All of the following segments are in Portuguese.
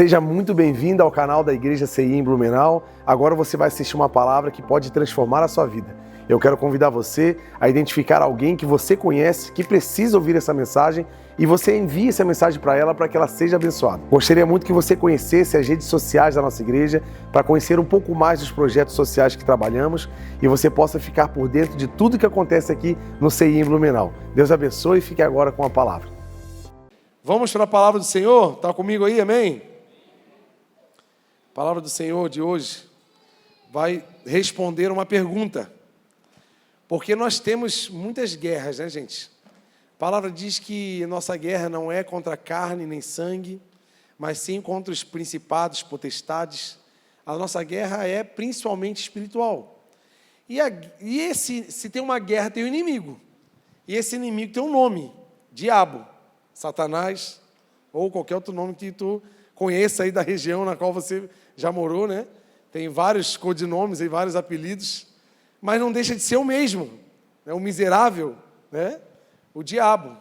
Seja muito bem-vindo ao canal da Igreja CI em Blumenau. Agora você vai assistir uma palavra que pode transformar a sua vida. Eu quero convidar você a identificar alguém que você conhece, que precisa ouvir essa mensagem, e você envie essa mensagem para ela para que ela seja abençoada. Gostaria muito que você conhecesse as redes sociais da nossa igreja para conhecer um pouco mais dos projetos sociais que trabalhamos e você possa ficar por dentro de tudo que acontece aqui no CI em Blumenau. Deus abençoe e fique agora com a palavra. Vamos para a palavra do Senhor? Está comigo aí, amém? A palavra do Senhor de hoje vai responder uma pergunta. Porque nós temos muitas guerras, né, gente? A palavra diz que nossa guerra não é contra carne nem sangue, mas sim contra os principados, potestades. A nossa guerra é principalmente espiritual. Se tem uma guerra, tem um inimigo. E esse inimigo tem um nome, diabo, Satanás, ou qualquer outro nome que tu conheça aí da região na qual você já morou, né? Tem vários codinomes e vários apelidos, mas não deixa de ser o mesmo, né? O miserável, né? O diabo.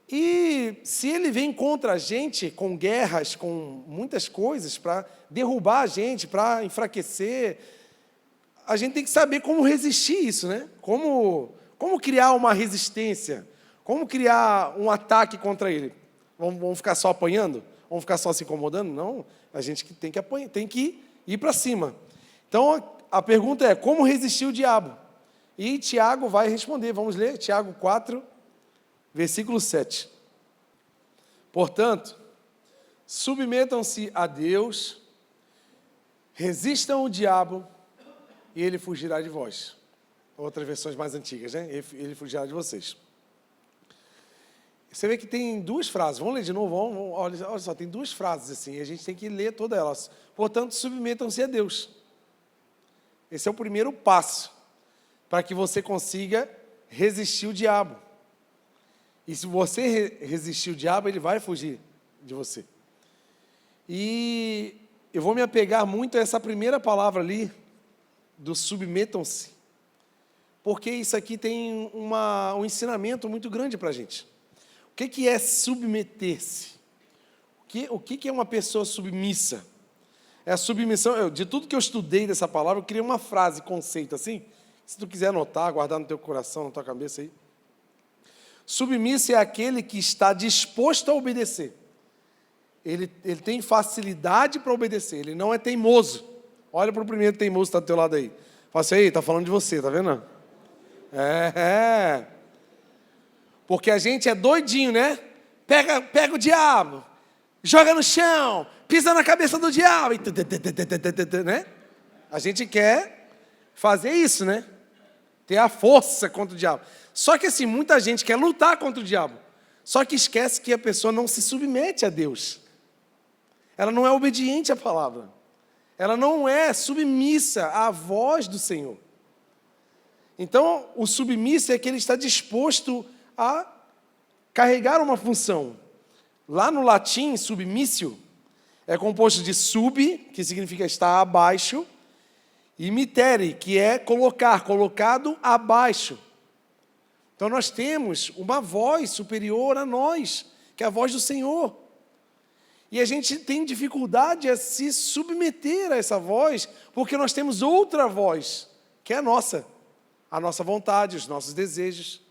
E se ele vem contra a gente com guerras, com muitas coisas para derrubar a gente, para enfraquecer, a gente tem que saber como resistir isso, né? Como criar uma resistência, como criar um ataque contra ele. Vamos ficar só apanhando? Vamos ficar só se incomodando? Não, a gente tem que ir para cima. Então, a pergunta é, como resistir o diabo? E Tiago vai responder. Vamos ler Tiago 4, versículo 7. Portanto, submetam-se a Deus, resistam o diabo e ele fugirá de vós. Outras versões mais antigas, né? Ele fugirá de vocês. Você vê que tem duas frases. Vamos ler de novo? Olha só, tem duas frases assim, e a gente tem que ler todas elas. Portanto, submetam-se a Deus. Esse é o primeiro passo para que você consiga resistir o diabo. E se você resistir o diabo, ele vai fugir de você. E eu vou me apegar muito a essa primeira palavra ali, do submetam-se, porque isso aqui tem um ensinamento muito grande para a gente. O que é submeter-se? O que é uma pessoa submissa? É a submissão. De tudo que eu estudei dessa palavra, eu criei uma frase, conceito assim. Se tu quiser anotar, guardar no teu coração, na tua cabeça aí. Submisso é aquele que está disposto a obedecer. Ele tem facilidade para obedecer. Ele não é teimoso. Olha para o primeiro teimoso que está do teu lado aí. Fala assim, está falando de você, tá vendo? Porque a gente é doidinho, né? Pega o diabo, joga no chão, pisa na cabeça do diabo, né? A gente quer fazer isso, né? Ter a força contra o diabo. Só que assim, muita gente quer lutar contra o diabo, só que esquece que a pessoa não se submete a Deus. Ela não é obediente à palavra. Ela não é submissa à voz do Senhor. Então, o submisso é que ele está disposto a carregar uma função. Lá no latim, submissio, é composto de sub, que significa estar abaixo, e mittere, que é colocado abaixo. Então nós temos uma voz superior a nós, que é a voz do Senhor. E a gente tem dificuldade a se submeter a essa voz, porque nós temos outra voz, que é a nossa vontade, os nossos desejos,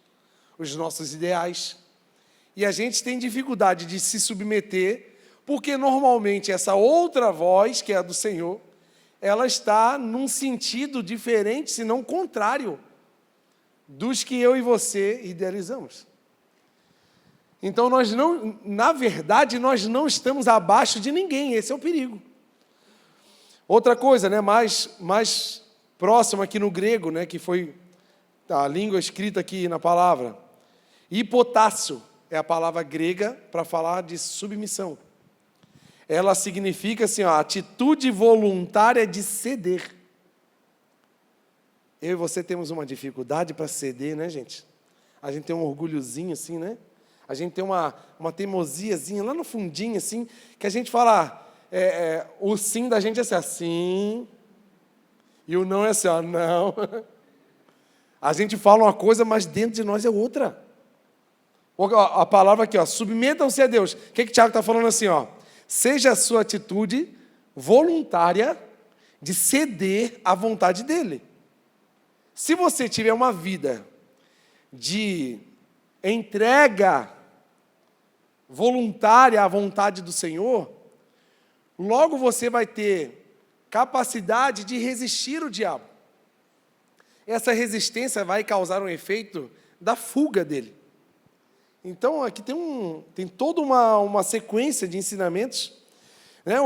os nossos ideais. E a gente tem dificuldade de se submeter, porque normalmente essa outra voz, que é a do Senhor, ela está num sentido diferente, se não contrário, dos que eu e você idealizamos. Então, na verdade, nós não estamos abaixo de ninguém, esse é o perigo. Outra coisa, né, mais próxima aqui no grego, né, que foi a língua escrita aqui na palavra, hipotássio é a palavra grega para falar de submissão. Ela significa assim, atitude voluntária de ceder. Eu e você temos uma dificuldade para ceder, né, gente? A gente tem um orgulhozinho assim, né? A gente tem uma teimosiazinha lá no fundinho, assim, que a gente fala, o sim da gente é assim, e o não é assim, não. A gente fala uma coisa, mas dentro de nós é outra. A palavra aqui, submetam-se a Deus. O que Tiago está falando assim, seja a sua atitude voluntária de ceder à vontade dele. Se você tiver uma vida de entrega voluntária à vontade do Senhor, logo você vai ter capacidade de resistir o diabo. Essa resistência vai causar um efeito da fuga dele. Então, aqui tem toda uma sequência de ensinamentos, né?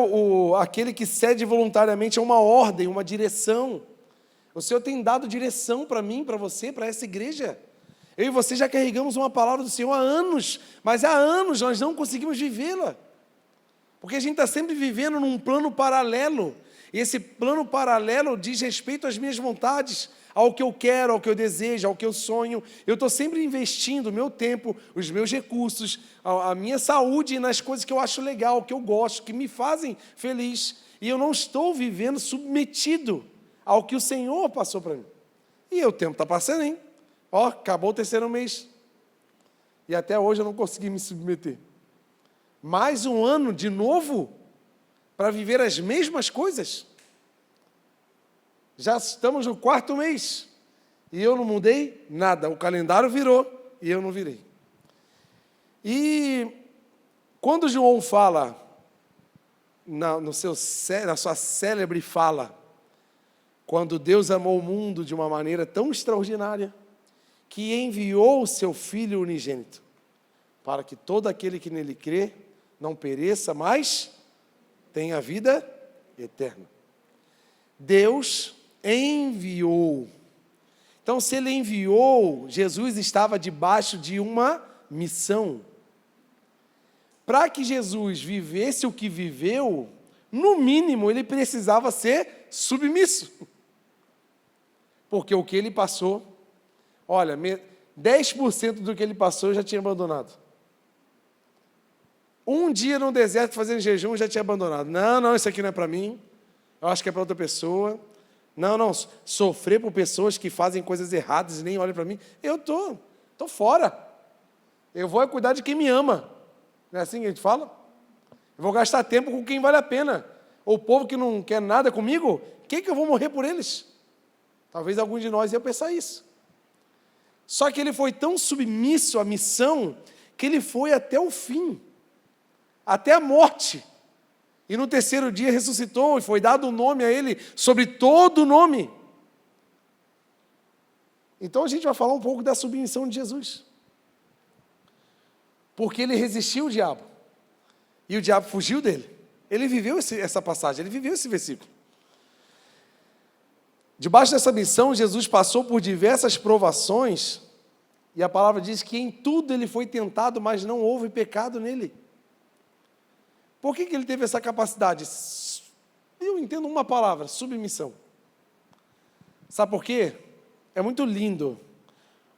Aquele que cede voluntariamente é uma ordem, uma direção. O Senhor tem dado direção para mim, para você, para essa igreja. Eu e você já carregamos uma palavra do Senhor há anos, mas há anos nós não conseguimos vivê-la. Porque a gente está sempre vivendo num plano paralelo. E esse plano paralelo diz respeito às minhas vontades, ao que eu quero, ao que eu desejo, ao que eu sonho. Eu estou sempre investindo o meu tempo, os meus recursos, a minha saúde nas coisas que eu acho legal, que eu gosto, que me fazem feliz. E eu não estou vivendo submetido ao que o Senhor passou para mim. E o tempo está passando, hein? Ó, acabou o terceiro mês. E até hoje eu não consegui me submeter. Mais um ano de novo para viver as mesmas coisas. Já estamos no 4º mês. E eu não mudei nada. O calendário virou e eu não virei. E quando João fala, na sua célebre fala, quando Deus amou o mundo de uma maneira tão extraordinária, que enviou o seu Filho unigênito, para que todo aquele que nele crê não pereça, mas tenha vida eterna. Deus enviou. Então, se Ele enviou, Jesus estava debaixo de uma missão. Para que Jesus vivesse o que viveu, no mínimo, Ele precisava ser submisso. Porque o que Ele passou, olha, 10% do que Ele passou eu já tinha abandonado. Um dia no deserto fazendo jejum eu já tinha abandonado. Não, isso aqui não é para mim. Eu acho que é para outra pessoa. Não, sofrer por pessoas que fazem coisas erradas e nem olham para mim. Eu tô fora. Eu vou cuidar de quem me ama. Não é assim que a gente fala? Eu vou gastar tempo com quem vale a pena. O povo que não quer nada comigo, quem que eu vou morrer por eles? Talvez algum de nós ia pensar isso. Só que ele foi tão submisso à missão que ele foi até o fim, até a morte. E no terceiro dia ressuscitou e foi dado um nome a ele sobre todo o nome. Então a gente vai falar um pouco da submissão de Jesus. Porque ele resistiu ao diabo. E o diabo fugiu dele. Ele viveu essa passagem, ele viveu esse versículo. Debaixo dessa missão, Jesus passou por diversas provações, e a palavra diz que em tudo ele foi tentado, mas não houve pecado nele. Por que ele teve essa capacidade? Eu entendo uma palavra, submissão. Sabe por quê? É muito lindo.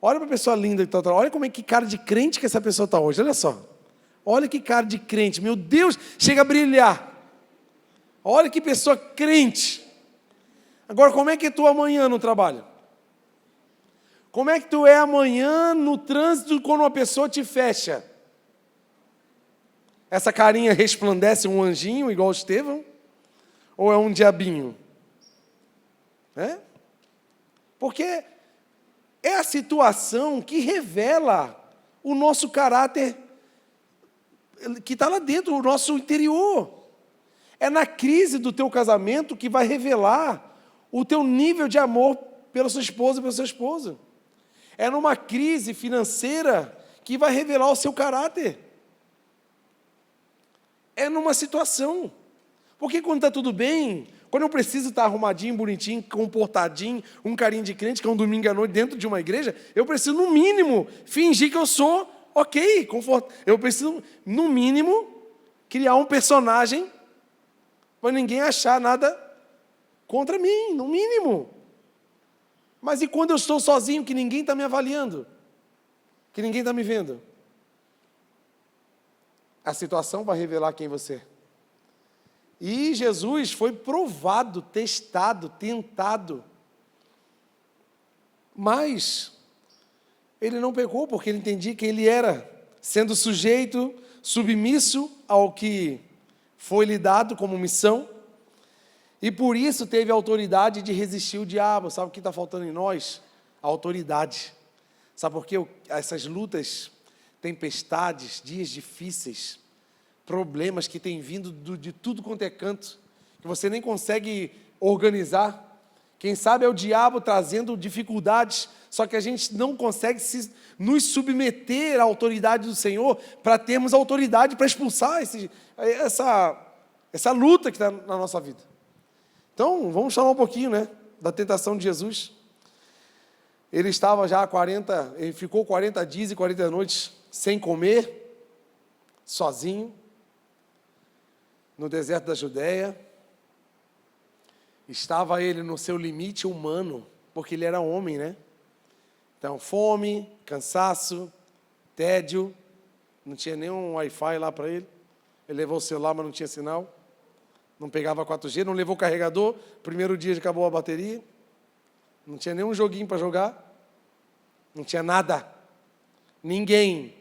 Olha para a pessoa linda que está, olha como é que cara de crente que essa pessoa está hoje, olha só. Olha que cara de crente, meu Deus, chega a brilhar. Olha que pessoa crente. Agora, como é que é tu amanhã no trabalho? Como é que tu é amanhã no trânsito quando uma pessoa te fecha? Essa carinha resplandece um anjinho igual Estevão? Ou é um diabinho? Porque é a situação que revela o nosso caráter, que está lá dentro, o nosso interior. É na crise do teu casamento que vai revelar o teu nível de amor pela sua esposa e pelo seu esposo. É numa crise financeira que vai revelar o seu caráter. É numa situação. Porque quando está tudo bem, quando eu preciso estar arrumadinho, bonitinho, comportadinho, um carinho de crente, que é um domingo à noite dentro de uma igreja, eu preciso, no mínimo, fingir que eu sou ok, eu preciso, no mínimo, criar um personagem para ninguém achar nada contra mim, no mínimo. Mas e quando eu estou sozinho, que ninguém está me avaliando? Que ninguém está me vendo? A situação vai revelar quem você é. E Jesus foi provado, testado, tentado. Mas ele não pecou, porque ele entendia que ele era, sendo sujeito, submisso ao que foi-lhe dado como missão, e por isso teve a autoridade de resistir o diabo. Sabe o que está faltando em nós? A autoridade. Sabe por quê? Essas lutas, tempestades, dias difíceis, problemas que têm vindo de tudo quanto é canto, que você nem consegue organizar. Quem sabe é o diabo trazendo dificuldades, só que a gente não consegue nos submeter à autoridade do Senhor para termos autoridade para expulsar essa luta que está na nossa vida. Então, vamos falar um pouquinho, da tentação de Jesus. Ele estava já ele ficou 40 dias e 40 noites sem comer, sozinho, no deserto da Judéia. Estava ele no seu limite humano, porque ele era homem, Então, fome, cansaço, tédio, não tinha nenhum Wi-Fi lá para ele. Ele levou o celular, mas não tinha sinal. Não pegava 4G, não levou carregador. Primeiro dia acabou a bateria. Não tinha nenhum joguinho para jogar. Não tinha nada. Ninguém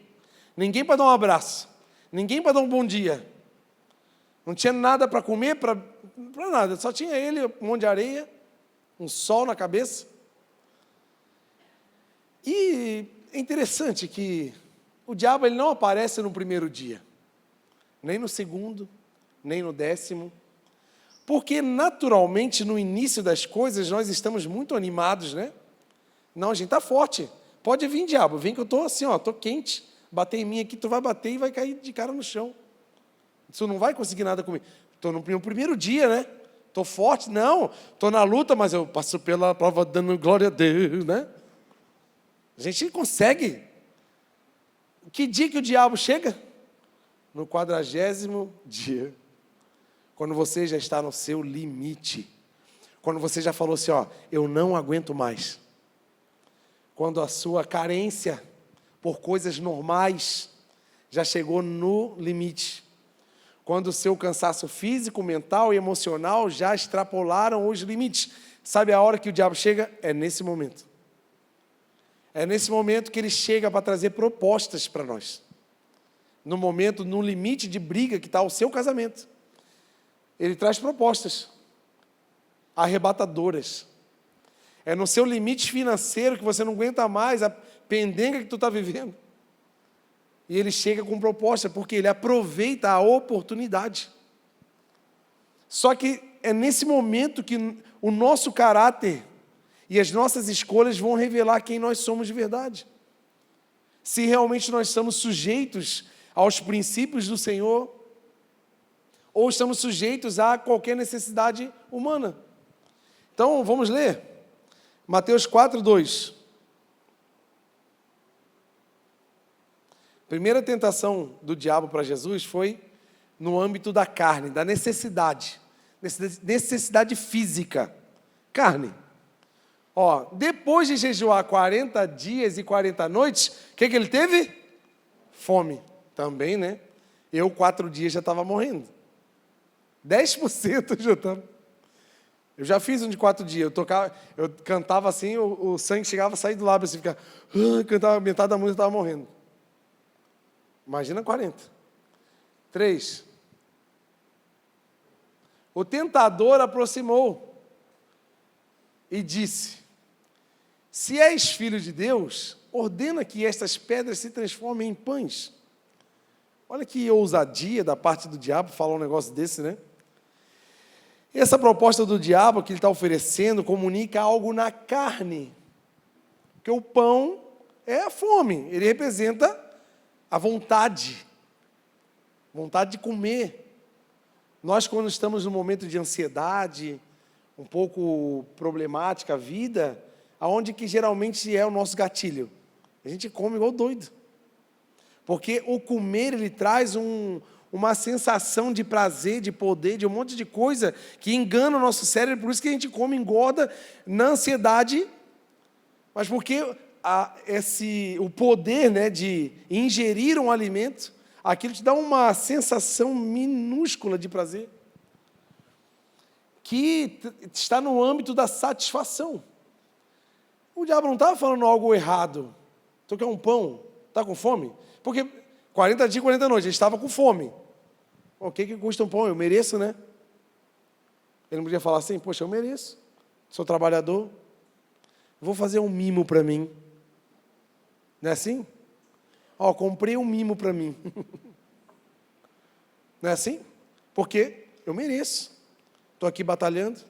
para dar um abraço. Ninguém para dar um bom dia. Não tinha nada para comer, para nada. Só tinha ele, um monte de areia, um sol na cabeça. E é interessante que o diabo ele não aparece no primeiro dia, nem no segundo, nem no 10º, porque naturalmente no início das coisas nós estamos muito animados, Não, a gente está forte. Pode vir, diabo, vem que eu estou assim, estou quente. Bater em mim aqui, tu vai bater e vai cair de cara no chão. Tu não vai conseguir nada comigo. Estou no primeiro dia, Estou forte, não. Estou na luta, mas eu passo pela prova dando glória a Deus, A gente consegue. Que dia que o diabo chega? No 40º dia. Quando você já está no seu limite. Quando você já falou assim, eu não aguento mais. Quando a sua carência por coisas normais já chegou no limite. Quando o seu cansaço físico, mental e emocional já extrapolaram os limites. Sabe a hora que o diabo chega? É nesse momento. É nesse momento que ele chega para trazer propostas para nós. No momento, no limite de briga que está o seu casamento. Ele traz propostas arrebatadoras. É no seu limite financeiro que você não aguenta mais a pendenga que tu está vivendo. E ele chega com proposta, porque ele aproveita a oportunidade. Só que é nesse momento que o nosso caráter e as nossas escolhas vão revelar quem nós somos de verdade. Se realmente nós estamos sujeitos aos princípios do Senhor, ou estamos sujeitos a qualquer necessidade humana. Então, vamos ler. Mateus 4:2. Primeira tentação do diabo para Jesus foi no âmbito da carne, da necessidade física, carne. Depois de jejuar 40 dias e 40 noites, o que ele teve? Fome. Também, Eu 4 dias já estava morrendo. 10% já estava. Eu já fiz um de 4 dias, eu cantava assim, o sangue chegava a sair do lábio, assim, cantava metade da música, eu estava morrendo. Imagina 40. 3. O tentador aproximou e disse: se és filho de Deus, ordena que estas pedras se transformem em pães. Olha que ousadia da parte do diabo falar um negócio desse, Essa proposta do diabo que ele está oferecendo comunica algo na carne. Porque o pão é a fome, ele representa a vontade de comer. Nós, quando estamos num momento de ansiedade, um pouco problemática a vida, aonde que geralmente é o nosso gatilho? A gente come igual doido. Porque o comer, ele traz uma sensação de prazer, de poder, de um monte de coisa que engana o nosso cérebro, por isso que a gente come, engorda na ansiedade, mas porque o poder de ingerir um alimento, aquilo te dá uma sensação minúscula de prazer, que está no âmbito da satisfação. O diabo não estava falando algo errado. Tu quer um pão? Está com fome? Porque 40 dias e 40 noites, ele estava com fome. O que custa um pão? Eu mereço, né? Ele não podia falar assim, poxa, eu mereço. Sou trabalhador. Vou fazer um mimo para mim. Não é assim? Comprei um mimo para mim. Não é assim? Porque eu mereço. Estou aqui batalhando.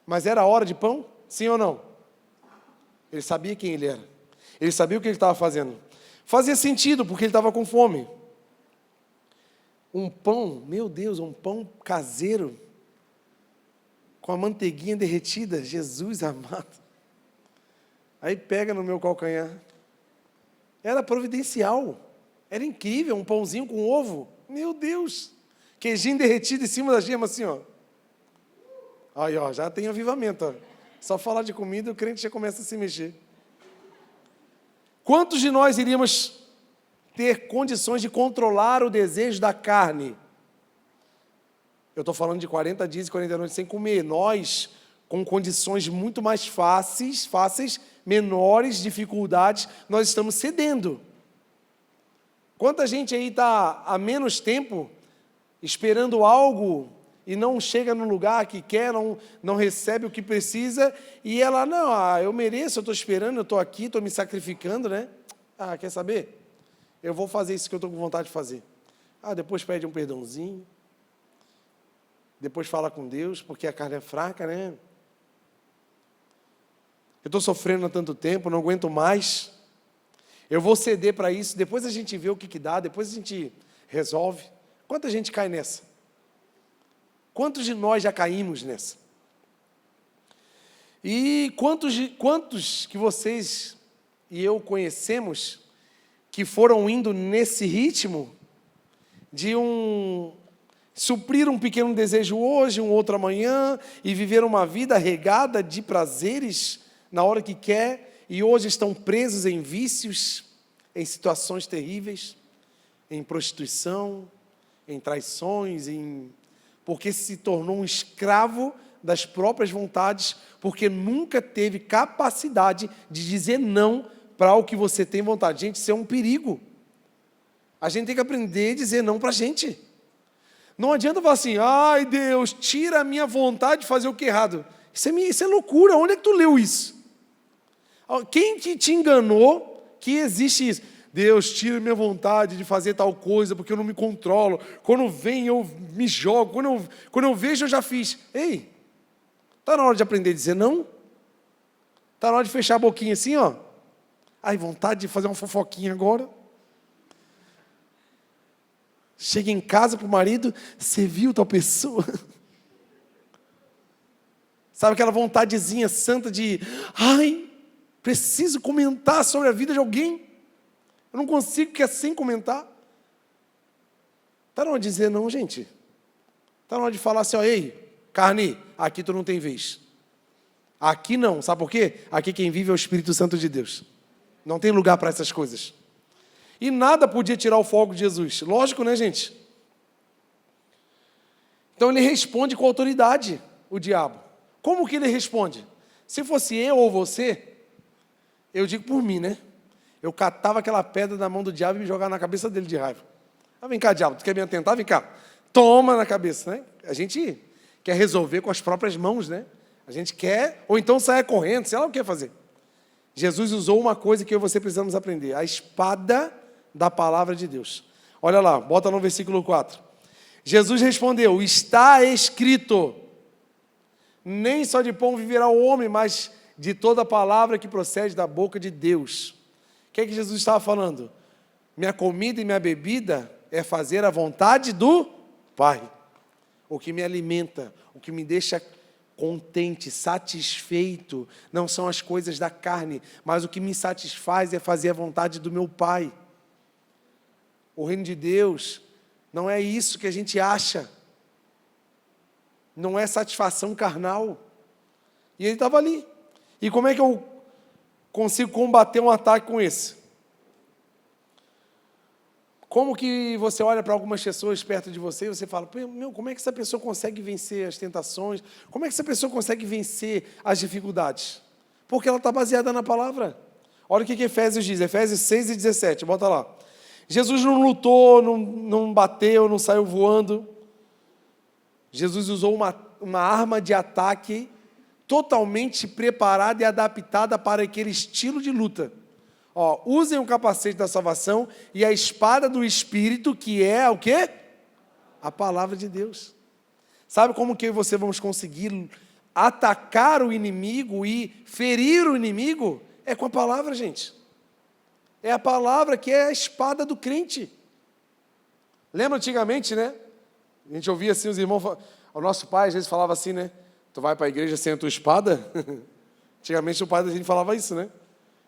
Mas era a hora de pão? Sim ou não? Ele sabia quem ele era. Ele sabia o que ele estava fazendo. Fazia sentido, porque ele estava com fome. Um pão, meu Deus, um pão caseiro, com a manteiguinha derretida, Jesus amado. Aí pega no meu calcanhar. Era providencial. Era incrível, um pãozinho com ovo. Meu Deus. Queijinho derretido em cima da gema, assim, ó. Aí, ó, já tem avivamento, ó. Só falar de comida, o crente já começa a se mexer. Quantos de nós iríamos ter condições de controlar o desejo da carne? Eu estou falando de 40 dias e 40 noites sem comer. Nós, com condições muito mais fáceis, menores dificuldades, nós estamos cedendo. Quanta gente aí está há menos tempo esperando algo e não chega no lugar que quer, não recebe o que precisa, e ela, não, eu mereço, eu estou esperando, eu estou aqui, estou me sacrificando, né? Quer saber? Eu vou fazer isso que eu estou com vontade de fazer. Depois pede um perdãozinho, depois fala com Deus, porque a carne é fraca, né? Eu estou sofrendo há tanto tempo, não aguento mais. Eu vou ceder para isso, depois a gente vê o que dá, depois a gente resolve. Quanta gente cai nessa? Quantos de nós já caímos nessa? E quantos que vocês e eu conhecemos que foram indo nesse ritmo de suprir um pequeno desejo hoje, um outro amanhã, e viver uma vida regada de prazeres na hora que quer, e hoje estão presos em vícios, em situações terríveis, em prostituição, em traições, porque se tornou um escravo das próprias vontades, porque nunca teve capacidade de dizer não para o que você tem vontade. Gente, isso é um perigo. A gente tem que aprender a dizer não para a gente. Não adianta falar assim, ai Deus, tira a minha vontade de fazer o que é errado. Isso é loucura, onde é que tu leu isso? Quem que te enganou que existe isso? Deus, tira minha vontade de fazer tal coisa, porque eu não me controlo. Quando vem, eu me jogo. Quando eu vejo, eu já fiz. Ei, está na hora de aprender a dizer não? Está na hora de fechar a boquinha assim, ó. Ai, vontade de fazer uma fofoquinha agora. Chega em casa para o marido, você viu tal pessoa? Sabe aquela vontadezinha santa de, ai, preciso comentar sobre a vida de alguém. Eu não consigo, que é sem comentar. Está na hora de dizer não, gente. Está na hora de falar assim, ó, ei, carne, aqui tu não tem vez. Aqui não, sabe por quê? Aqui quem vive é o Espírito Santo de Deus. Não tem lugar para essas coisas. E nada podia tirar o foco de Jesus. Lógico, né, gente? Então ele responde com autoridade, o diabo. Como que ele responde? Se fosse eu ou você, eu digo por mim, né? Eu catava aquela pedra na mão do diabo e me jogava na cabeça dele de raiva. Vem cá, diabo, tu quer me atentar? Vem cá. Toma na cabeça, né? A gente quer resolver com as próprias mãos, né? A gente quer, ou então sair correndo, sei lá o que fazer. Jesus usou uma coisa que eu e você precisamos aprender, a espada da palavra de Deus. Olha lá, bota no versículo 4. Jesus respondeu, está escrito, nem só de pão viverá o homem, mas de toda palavra que procede da boca de Deus. O que é que Jesus estava falando? Minha comida e minha bebida é fazer a vontade do Pai. O que me alimenta, o que me deixa contente, satisfeito, não são as coisas da carne, mas o que me satisfaz é fazer a vontade do meu Pai. O reino de Deus não é isso que a gente acha, não é satisfação carnal. E ele estava ali. E como é que eu consigo combater um ataque com esse? Como que você olha para algumas pessoas perto de você e você fala, meu, como é que essa pessoa consegue vencer as tentações? Como é que essa pessoa consegue vencer as dificuldades? Porque ela está baseada na palavra. Olha o que Efésios diz, Efésios 6 e 17, bota lá. Jesus não lutou, não bateu, não saiu voando. Jesus usou uma arma de ataque totalmente preparada e adaptada para aquele estilo de luta. Usem o capacete da salvação e a espada do Espírito, que é o quê? A palavra de Deus. Sabe como que eu e você vamos conseguir atacar o inimigo e ferir o inimigo? É com a palavra, gente. É a palavra que é a espada do crente. Lembra antigamente, né? A gente ouvia assim os irmãos, o nosso pai às vezes falava assim, né? Tu vai para a igreja sem a tua espada? Antigamente o pai da gente falava isso, né?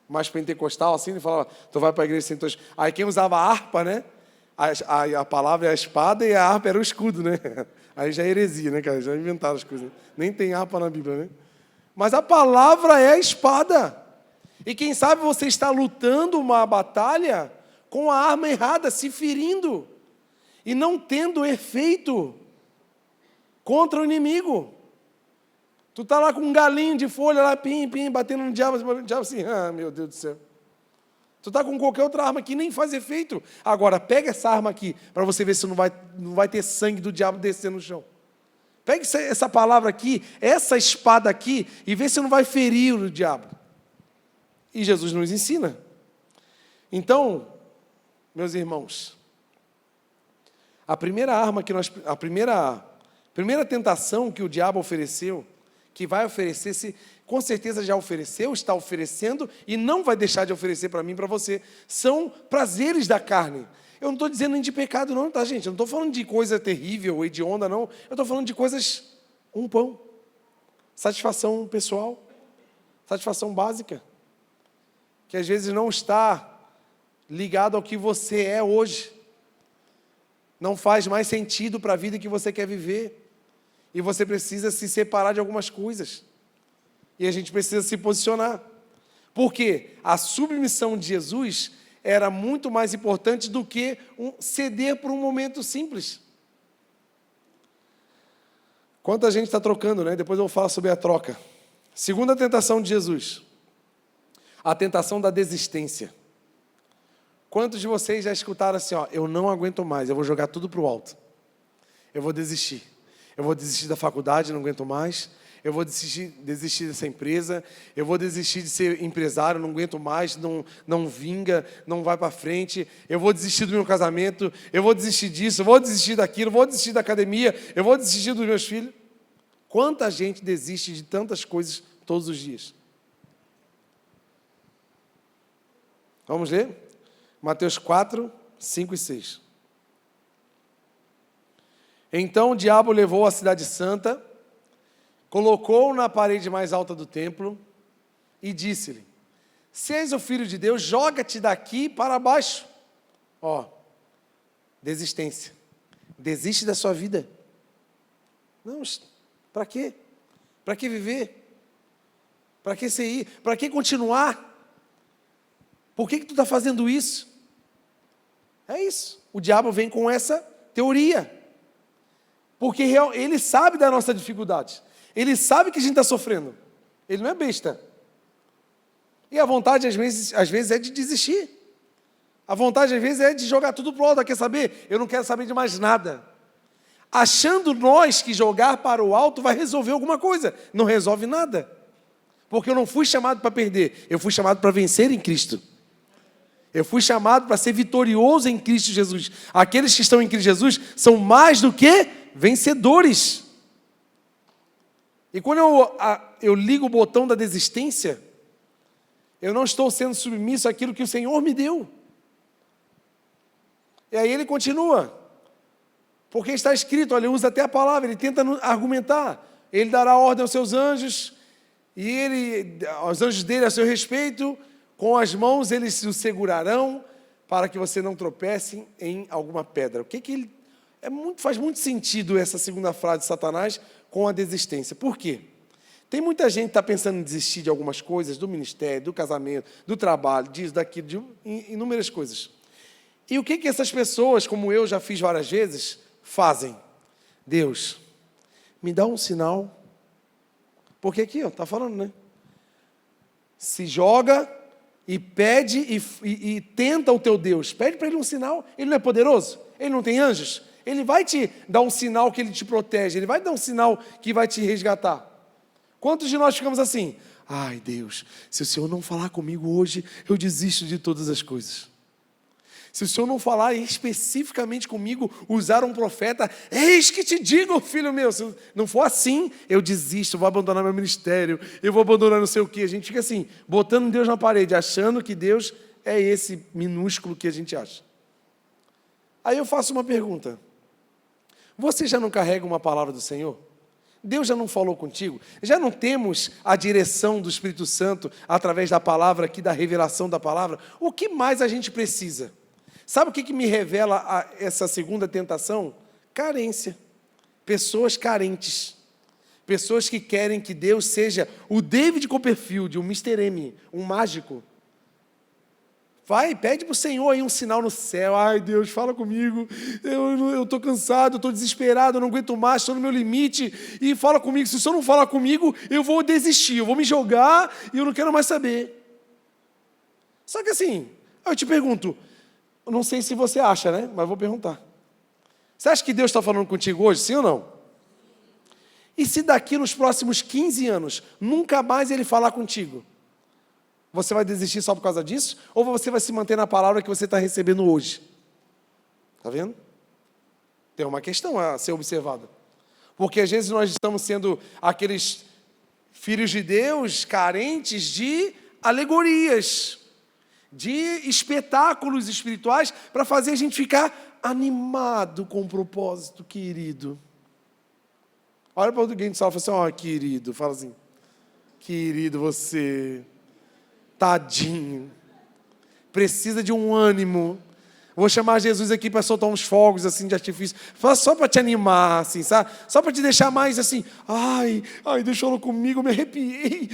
Mais pentecostal assim, ele falava, tu vai para a igreja sem a tua espada. Aí quem usava a harpa, né? A palavra é a espada e a harpa era o escudo, né? Aí já é heresia, né, cara? Já inventaram as coisas. Né? Nem tem harpa na Bíblia, né? Mas a palavra é a espada. E quem sabe você está lutando uma batalha com a arma errada, se ferindo e não tendo efeito contra o inimigo. Tu está lá com um galinho de folha lá, pim, batendo no diabo assim, meu Deus do céu. Tu está com qualquer outra arma que nem faz efeito. Agora, pega essa arma aqui, para você ver se não vai ter sangue do diabo descer no chão. Pega essa palavra aqui, essa espada aqui, e vê se não vai ferir o diabo. E Jesus nos ensina. Então, meus irmãos, a primeira tentação que o diabo ofereceu, que vai oferecer, com certeza já ofereceu, está oferecendo e não vai deixar de oferecer para mim e para você, são prazeres da carne. Eu não estou dizendo nem de pecado não, tá, gente? Eu não estou falando de coisa terrível ou hedionda, não. Eu estou falando de coisas, um pão, satisfação pessoal, satisfação básica, que às vezes não está ligado ao que você é hoje. Não faz mais sentido para a vida que você quer viver. E você precisa se separar de algumas coisas. E a gente precisa se posicionar. Porque a submissão de Jesus era muito mais importante do que ceder por um momento simples. Quanta gente está trocando, né? Depois eu vou falar sobre a troca. Segunda tentação de Jesus. A tentação da desistência. Quantos de vocês já escutaram assim, eu não aguento mais, eu vou jogar tudo para o alto. Eu vou desistir. Eu vou desistir da faculdade, não aguento mais. Eu vou desistir dessa empresa. Eu vou desistir de ser empresário, não aguento mais, não vinga, não vai para frente. Eu vou desistir do meu casamento. Eu vou desistir disso, eu vou desistir daquilo, eu vou desistir da academia, eu vou desistir dos meus filhos. Quanta gente desiste de tantas coisas todos os dias? Vamos ler? Mateus 4, 5 e 6. Então o diabo levou a cidade santa, colocou-o na parede mais alta do templo e disse-lhe: se és o filho de Deus, joga-te daqui para baixo. Desistência. Desiste da sua vida. Não, para quê? Para que viver? Para que você ir? Para que continuar? Por que tu está fazendo isso? É isso. O diabo vem com essa teoria. Porque ele sabe da nossa dificuldade. Ele sabe que a gente está sofrendo. Ele não é besta. E a vontade, às vezes, é de desistir. A vontade, às vezes, é de jogar tudo para o alto. Quer saber? Eu não quero saber de mais nada. Achando nós que jogar para o alto vai resolver alguma coisa. Não resolve nada. Porque eu não fui chamado para perder. Eu fui chamado para vencer em Cristo. Eu fui chamado para ser vitorioso em Cristo Jesus. Aqueles que estão em Cristo Jesus são mais do que vencedores. E quando eu ligo o botão da desistência, eu não estou sendo submisso àquilo que o Senhor me deu. E aí ele continua. Porque está escrito, olha, ele usa até a palavra, ele tenta argumentar. Ele dará ordem aos seus anjos, e aos anjos dele a seu respeito, com as mãos eles o segurarão, para que você não tropece em alguma pedra. Faz muito sentido essa segunda frase de Satanás com a desistência. Por quê? Tem muita gente que está pensando em desistir de algumas coisas, do ministério, do casamento, do trabalho, disso, daquilo, de inúmeras coisas. E o que essas pessoas, como eu já fiz várias vezes, fazem? Deus, me dá um sinal. Porque aqui, está falando, né? Se joga e pede e tenta o teu Deus. Pede para Ele um sinal. Ele não é poderoso? Ele não tem anjos? Ele vai te dar um sinal que Ele te protege. Ele vai dar um sinal que vai te resgatar. Quantos de nós ficamos assim? Ai, Deus, se o Senhor não falar comigo hoje, eu desisto de todas as coisas. Se o Senhor não falar especificamente comigo, usar um profeta, eis que te digo, filho meu, se não for assim, eu desisto, vou abandonar meu ministério, eu vou abandonar não sei o quê. A gente fica assim, botando Deus na parede, achando que Deus é esse minúsculo que a gente acha. Aí eu faço uma pergunta. Você já não carrega uma palavra do Senhor? Deus já não falou contigo? Já não temos a direção do Espírito Santo através da palavra aqui, da revelação da palavra? O que mais a gente precisa? Sabe o que me revela essa segunda tentação? Carência. Pessoas carentes. Pessoas que querem que Deus seja o David Copperfield, o Mr. M, um mágico. Vai, pede para o Senhor aí um sinal no céu. Ai, Deus, fala comigo. Eu estou cansado, eu estou desesperado, eu não aguento mais, estou no meu limite. E fala comigo. Se o Senhor não falar comigo, eu vou desistir, eu vou me jogar e eu não quero mais saber. Só que assim, eu te pergunto, eu não sei se você acha, né? Mas vou perguntar. Você acha que Deus está falando contigo hoje, sim ou não? E se daqui nos próximos 15 anos, nunca mais Ele falar contigo? Você vai desistir só por causa disso? Ou você vai se manter na palavra que você está recebendo hoje? Está vendo? Tem uma questão a ser observada. Porque às vezes nós estamos sendo aqueles filhos de Deus carentes de alegorias, de espetáculos espirituais para fazer a gente ficar animado com o propósito, querido. Olha para alguém de salva e fala assim, querido, fala assim, querido, você, tadinho, precisa de um ânimo. Vou chamar Jesus aqui para soltar uns fogos assim de artifício, só para te animar, assim, sabe? Só para te deixar mais assim, ai, deixou-lo comigo, eu me arrepiei.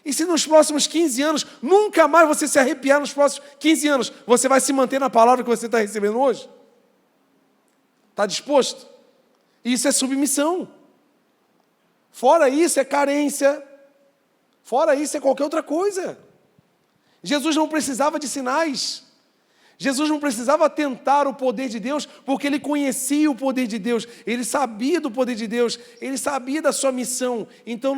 E se nos próximos 15 anos, nunca mais você se arrepiar nos próximos 15 anos, você vai se manter na palavra que você está recebendo hoje? Está disposto? Isso é submissão. Fora isso é carência. Fora isso é qualquer outra coisa. Jesus não precisava de sinais. Jesus não precisava tentar o poder de Deus, porque Ele conhecia o poder de Deus, Ele sabia do poder de Deus, Ele sabia da sua missão, então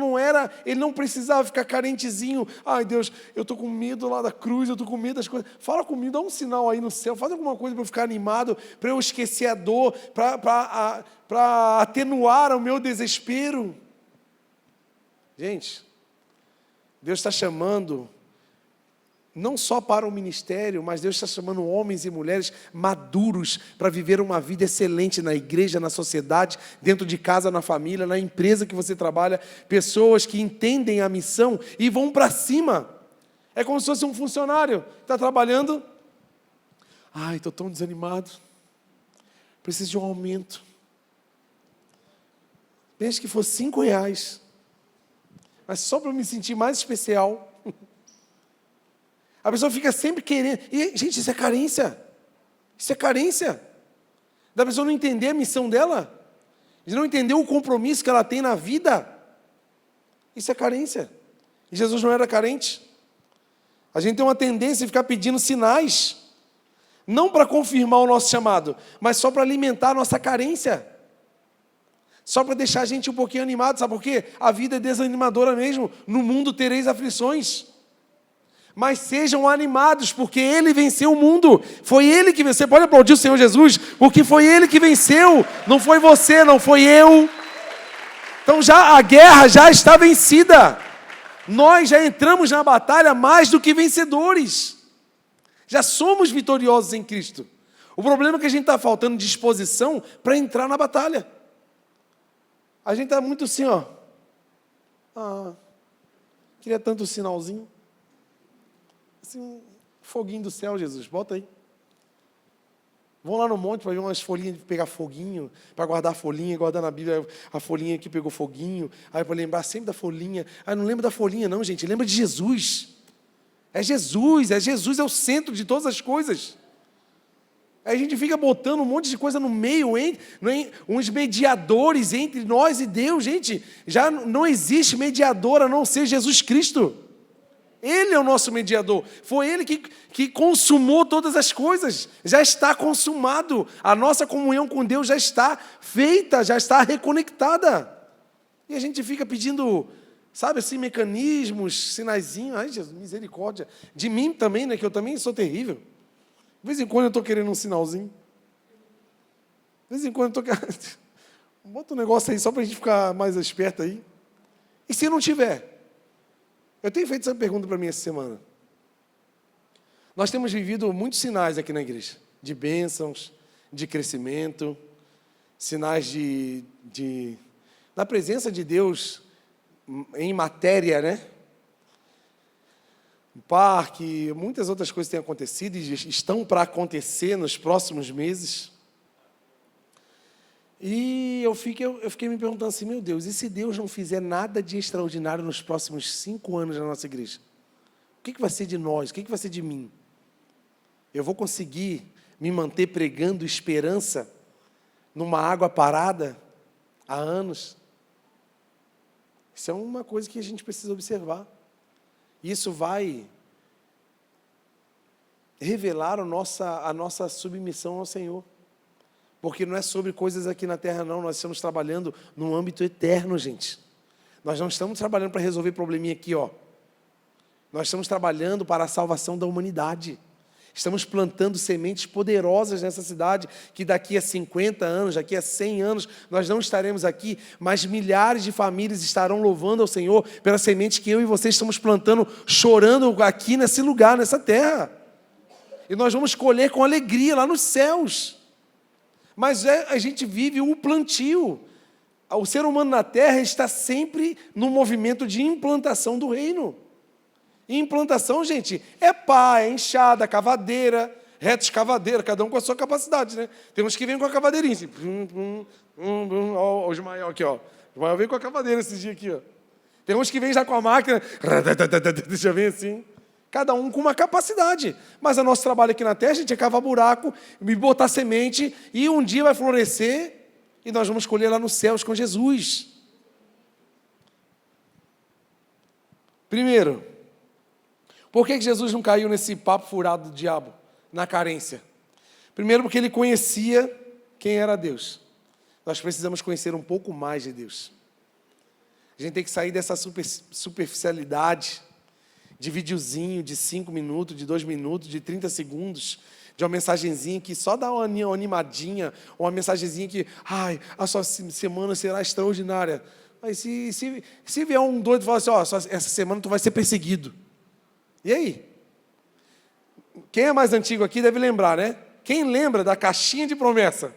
Ele não precisava ficar carentezinho, ai Deus, eu estou com medo lá da cruz, eu estou com medo das coisas, fala comigo, dá um sinal aí no céu, faz alguma coisa para eu ficar animado, para eu esquecer a dor, para atenuar o meu desespero. Gente, Deus está chamando não só para o ministério, mas Deus está chamando homens e mulheres maduros para viver uma vida excelente na igreja, na sociedade, dentro de casa, na família, na empresa que você trabalha. Pessoas que entendem a missão e vão para cima. É como se fosse um funcionário que está trabalhando. Ai, estou tão desanimado. Preciso de um aumento. Pense que fosse R$5. Mas só para eu me sentir mais especial. A pessoa fica sempre querendo. E, gente, isso é carência. Isso é carência. Da pessoa não entender a missão dela. De não entender o compromisso que ela tem na vida. Isso é carência. E Jesus não era carente. A gente tem uma tendência de ficar pedindo sinais. Não para confirmar o nosso chamado, mas só para alimentar a nossa carência. Só para deixar a gente um pouquinho animado. Sabe por quê? A vida é desanimadora mesmo. No mundo tereis aflições. Mas sejam animados, porque Ele venceu o mundo. Foi Ele que venceu. Você pode aplaudir o Senhor Jesus, porque foi Ele que venceu. Não foi você, não foi eu. Então a guerra já está vencida. Nós já entramos na batalha mais do que vencedores. Já somos vitoriosos em Cristo. O problema é que a gente está faltando disposição para entrar na batalha. A gente está muito assim, queria tanto sinalzinho. Assim, um foguinho do céu, Jesus, bota aí. Vão lá no monte para ver umas folhinhas de pegar foguinho, para guardar a folhinha, guardar na Bíblia a folhinha que pegou foguinho, aí para lembrar sempre da folhinha. Não lembra da folhinha não, gente, lembra de Jesus. É Jesus é o centro de todas as coisas. Aí a gente fica botando um monte de coisa no meio, uns mediadores entre nós e Deus, gente. Já não existe mediador a não ser Jesus Cristo. Ele é o nosso mediador. Foi Ele que consumou todas as coisas. Já está consumado. A nossa comunhão com Deus já está feita, já está reconectada. E a gente fica pedindo, sabe assim, mecanismos, sinaizinhos. Ai, Jesus, misericórdia. De mim também, né? Que eu também sou terrível. De vez em quando eu estou querendo um sinalzinho. De vez em quando eu estou querendo... Bota um negócio aí só para a gente ficar mais esperto aí. E se não tiver? Eu tenho feito essa pergunta para mim essa semana. Nós temos vivido muitos sinais aqui na igreja. De bênçãos, de crescimento, sinais da presença de Deus em matéria, né? O parque, muitas outras coisas têm acontecido e estão para acontecer nos próximos meses. E eu fiquei me perguntando assim, meu Deus, e se Deus não fizer nada de extraordinário nos próximos 5 anos na nossa igreja? O que vai ser de nós? O que vai ser de mim? Eu vou conseguir me manter pregando esperança numa água parada há anos? Isso é uma coisa que a gente precisa observar. Isso vai revelar a nossa submissão ao Senhor. Porque não é sobre coisas aqui na terra, não. Nós estamos trabalhando num âmbito eterno, gente. Nós não estamos trabalhando para resolver probleminha aqui, ó. Nós estamos trabalhando para a salvação da humanidade. Estamos plantando sementes poderosas nessa cidade, que daqui a 50 anos, daqui a 100 anos, nós não estaremos aqui, mas milhares de famílias estarão louvando ao Senhor pela semente que eu e você estamos plantando, chorando aqui nesse lugar, nessa terra. E nós vamos colher com alegria lá nos céus. Mas a gente vive o plantio. O ser humano na terra está sempre no movimento de implantação do reino. E implantação, gente, é pá, é enxada, cavadeira, reta escavadeira, cada um com a sua capacidade, né? Tem uns que vêm com a cavadeirinha, assim. Ó, o Ismael aqui, ó. O Ismael veio com a cavadeira esses dias aqui, ó. Tem uns que vêm já com a máquina, já vem assim. Cada um com uma capacidade. Mas o nosso trabalho aqui na terra, gente, é cavar buraco, botar semente, e um dia vai florescer, e nós vamos colher lá nos céus com Jesus. Primeiro, por que Jesus não caiu nesse papo furado do diabo, na carência? Primeiro, porque ele conhecia quem era Deus. Nós precisamos conhecer um pouco mais de Deus. A gente tem que sair dessa superficialidade, de videozinho de 5 minutos, de 2 minutos, de 30 segundos, de uma mensagenzinha que só dá uma animadinha, ou uma mensagenzinha que, ai, a sua semana será extraordinária. Mas se vier um doido e falar assim, ó, essa semana tu vai ser perseguido. E aí? Quem é mais antigo aqui deve lembrar, né? Quem lembra da caixinha de promessa?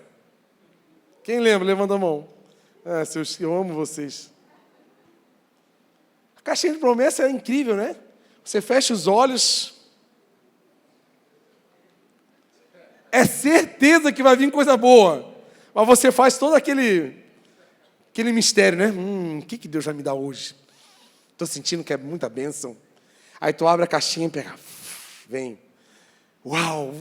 Quem lembra? Levanta a mão. Eu amo vocês. A caixinha de promessa é incrível, né? Você fecha os olhos, é certeza que vai vir coisa boa, mas você faz todo aquele mistério, né? O que Deus vai me dar hoje? Estou sentindo que é muita bênção. Aí tu abre a caixinha e pega, vem. Uau!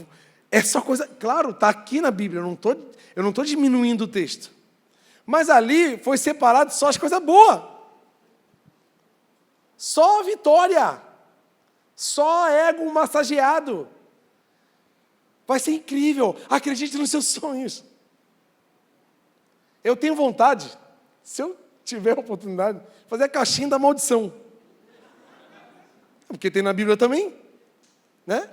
É só coisa... Claro, está aqui na Bíblia, eu não estou diminuindo o texto. Mas ali foi separado só as coisas boas. Só vitória. Só ego massageado. Vai ser incrível. Acredite nos seus sonhos. Eu tenho vontade, se eu tiver a oportunidade, de fazer a caixinha da maldição. Porque tem na Bíblia também, né?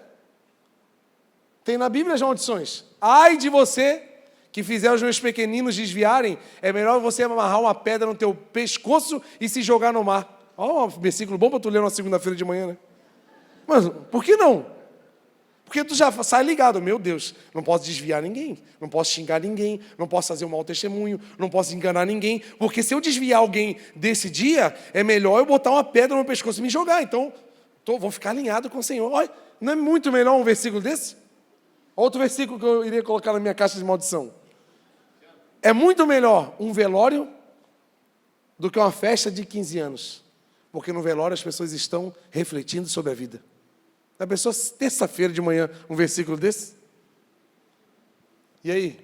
Tem na Bíblia as maldições. Ai de você que fizer os meus pequeninos desviarem, é melhor você amarrar uma pedra no teu pescoço e se jogar no mar. Ó, um versículo bom para tu ler na segunda-feira de manhã, né? Mas por que não? Porque tu já sai ligado, meu Deus, não posso desviar ninguém, não posso xingar ninguém, não posso fazer um mau testemunho, não posso enganar ninguém, porque se eu desviar alguém desse dia, é melhor eu botar uma pedra no pescoço e me jogar. Então, vou ficar alinhado com o Senhor. Olha, não é muito melhor um versículo desse? Outro versículo que eu iria colocar na minha caixa de maldição. É muito melhor um velório do que uma festa de 15 anos. Porque no velório as pessoas estão refletindo sobre a vida. A pessoa, terça-feira de manhã, um versículo desse? E aí?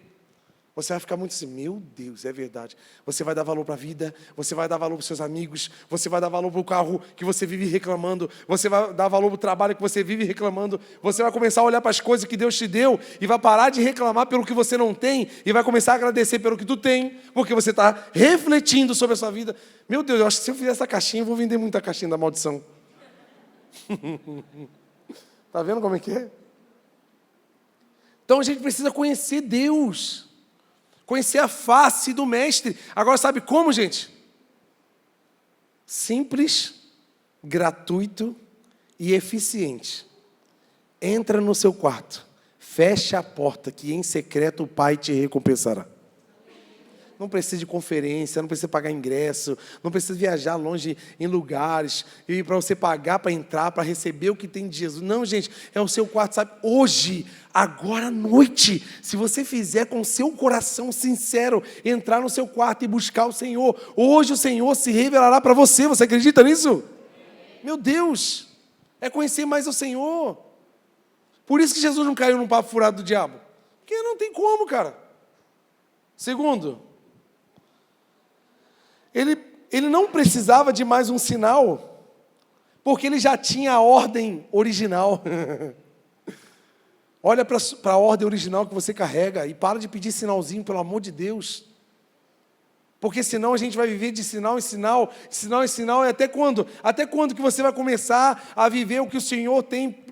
Você vai ficar muito assim, meu Deus, é verdade. Você vai dar valor para a vida, você vai dar valor para os seus amigos, você vai dar valor para o carro que você vive reclamando, você vai dar valor para o trabalho que você vive reclamando, você vai começar a olhar para as coisas que Deus te deu e vai parar de reclamar pelo que você não tem e vai começar a agradecer pelo que tu tem, porque você está refletindo sobre a sua vida. Meu Deus, eu acho que se eu fizer essa caixinha, eu vou vender muita caixinha da maldição. Tá vendo como é que é? Então a gente precisa conhecer Deus. Conhecer a face do Mestre. Agora sabe como, gente? Simples, gratuito e eficiente. Entra no seu quarto, fecha a porta, que em secreto o Pai te recompensará. Não precisa de conferência, não precisa pagar ingresso, não precisa viajar longe em lugares, e para você pagar para entrar, para receber o que tem de Jesus. Não, gente, é o seu quarto, sabe? Hoje, agora à noite, se você fizer com o seu coração sincero, entrar no seu quarto e buscar o Senhor, hoje o Senhor se revelará para você. Você acredita nisso? Meu Deus, é conhecer mais o Senhor. Por isso que Jesus não caiu num papo furado do diabo. Porque não tem como, cara. Segundo, ele não precisava de mais um sinal, porque ele já tinha a ordem original. Olha para a ordem original que você carrega e para de pedir sinalzinho, pelo amor de Deus. Porque senão a gente vai viver de sinal em sinal, sinal em sinal, e até quando? Até quando que você vai começar a viver o que o Senhor tem,